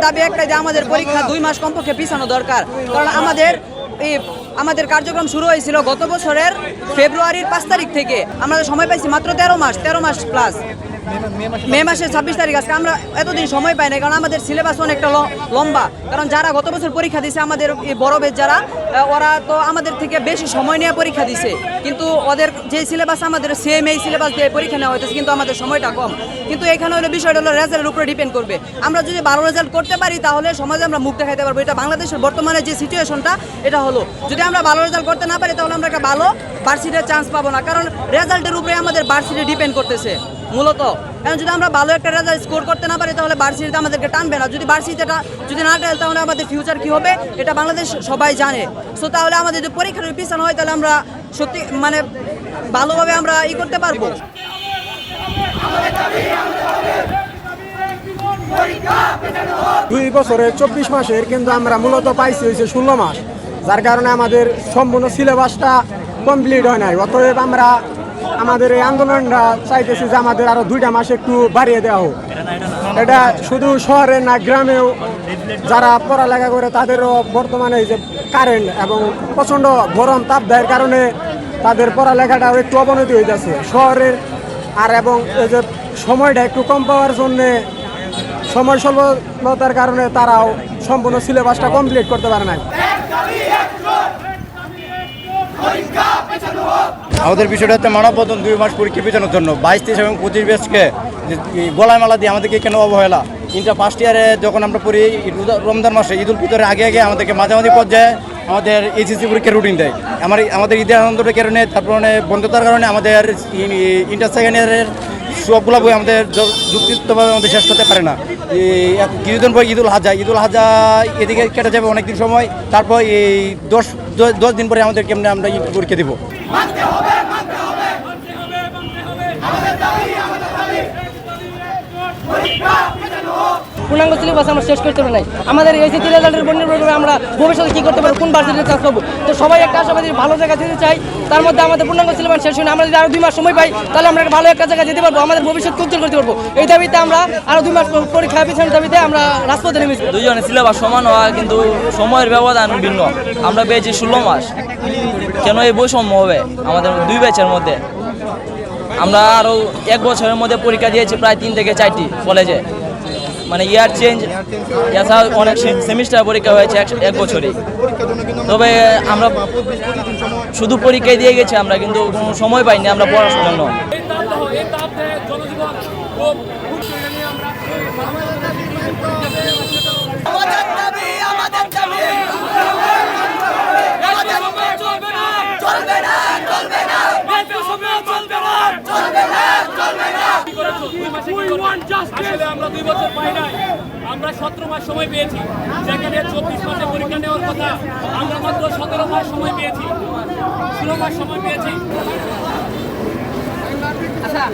দাবি একটাই যে আমাদের পরীক্ষা 2 মাস কমপক্ষে পিছানো দরকার। কারণ আমাদের কার্যক্রম শুরু হয়েছিল গত বছরের ফেব্রুয়ারির 5 তারিখ থেকে। আমরা সময় পাইছি মাত্র 13 মাস প্লাস। মে মাসের 26 তারিখ। আজকে আমরা এতদিন সময় পাই না, কারণ আমাদের সিলেবাস অনেকটা লম্বা। কারণ যারা গত বছর পরীক্ষা দিয়েছে, আমাদের বড় বেচ যারা, ওরা তো আমাদের থেকে বেশি সময় নিয়ে পরীক্ষা দিছে, কিন্তু ওদের যে সিলেবাস আমাদের সেম এই সিলেবাস দিয়ে পরীক্ষা নেওয়া হইতেছে, কিন্তু আমাদের সময়টা কম। কিন্তু এখানে হলো বিষয়টা হলো রেজাল্টের উপরে ডিপেন্ড করবে। আমরা যদি ভালো রেজাল্ট করতে পারি তাহলে সমাজে আমরা মুখ দেখাইতে পারবো। এটা বাংলাদেশের বর্তমানে যে সিচুয়েশনটা এটা হলো, যদি আমরা ভালো রেজাল্ট করতে না পারি তাহলে আমরা একটা ভালো ভার্সিটির চান্স পাবো না। কারণ রেজাল্টের উপরে আমাদের ভার্সিটি ডিপেন্ড করতেছে মূলত। এখন যদি আমরা ভালো একটা রেজাল্ট স্কোর করতে না পারি তাহলে ভার্সিটিতে আমাদেরকে টানবে না। যদি ভার্সিটিটা যদি না টানে তাহলে আমাদের ফিউচার কী হবে এটা বাংলাদেশ সবাই জানে। সো তাহলে আমাদের যদি পরীক্ষার পিছানো হয় তাহলে আমরা সত্যি মানে ভালোভাবে আমরা করতে পারবো। 2 বছরের 24 মাসের কিন্তু আমরা মূলত পাইছি হয়েছে 16 মাস, যার কারণে আমাদের সম্পূর্ণ সিলেবাসটা কমপ্লিট হয় নাই। অতএব আমরা আমাদের এই আন্দোলনটা চাইতেছি যে আমাদের আরও 2টা মাস একটু বাড়িয়ে দেওয়া হোক। এটা শুধু শহরে না, গ্রামেও যারা পড়ালেখা করে তাদেরও বর্তমানে এই যে কারেন্ট এবং প্রচণ্ড গরম তাপদাহের কারণে তাদের পড়ালেখাটাও একটু অবনতি হয়ে যাচ্ছে শহরের। আর এবং এই যে সময়টা একটু কম পাওয়ার জন্যে, সময় স্বল্পতার কারণে তারাও সম্পূর্ণ সিলেবাসটা কমপ্লিট করতে পারে নাই। আমাদের বিষয়টা হচ্ছে মানববন্ধন 2 মাস পরীক্ষা পেছানোর জন্য 22, 23 এবং 25 ব্যাচকে গলায় মালা দিয়ে আমাদেরকে কেন অবহেলা। ইন্টার ফার্স্ট ইয়ারে যখন আমরা পড়ি রমজান মাসে ঈদুল ফিতরের আগে আমাদেরকে মাঝামাঝি পর্যায়ে আমাদের এইচএসসি পরীক্ষার রুটিন দেয়। আমাদের ঈদের আনন্দের কারণে, তারপরে বন্ধতার কারণে আমাদের ইন্টার সেকেন্ড ইয়ারের সবগুলো বই আমাদের যুক্তিভাবে আমাদের শেষ করতে পারে না। কিছুদিন পর ঈদুল হাজা এদিকে কেটে যাবে অনেকদিন সময়। তারপর এই 10 দিন পরে আমাদের কেমনে আমরা পরীক্ষা দেবো। পূর্ণাঙ্গ সিলেবাস আমরা শেষ করতে পারি নাই। আমাদের এইচএসসি রেজাল্টের বন্যে আমরা ভবিষ্যতে কী করতে পারবো, কোন ভার্সিটিতে চান্স পাবো। তো সবাই একটা আশাবাদী ভালো জায়গা যেতে চাই। তার মধ্যে আমাদের পূর্ণাঙ্গ সিলেবাস শেষ হয়, আমরা যদি আরও 2 মাস সময় পাই তাহলে আমরা ভালো একটা জায়গায় যেতে পারবো, আমাদের ভবিষ্যৎ উজ্জ্বল করতে পারবো। এই দাবিতে আমরা আরও 2 মাস পরীক্ষা পিছনের দাবিতে আমরা রাজপথে নেমেছি। দুজনের সিলেবাস সমান হওয়া কিন্তু সময়ের ব্যবধান ভিন্ন। আমরা পেয়েছি 16 মাস। কেন এই বৈষম্য হবে আমাদের 2 ব্যাচের মধ্যে? আমরা আরও 1 বছরের মধ্যে পরীক্ষা দিয়েছি প্রায় 3 থেকে 4টি কলেজে। মানে ইয়ার চেঞ্জ এছাড়া অনেক সেমিস্টার পরীক্ষা হয়েছে 1 বছরে। তবে আমরা শুধু পরীক্ষায় দিয়ে গেছি, আমরা কিন্তু কোনো সময় পাইনি আমরা পড়াশোনার জন্য। আমরা 2 বছর পাই নাই, আমরা 17 মাস সময় পেয়েছি। যেখানে 24 মাসে পরীক্ষা নেওয়ার কথা, আমরা মাত্র 17 মাস সময় পেয়েছি, 16 মাস সময় পেয়েছি। আচ্ছা,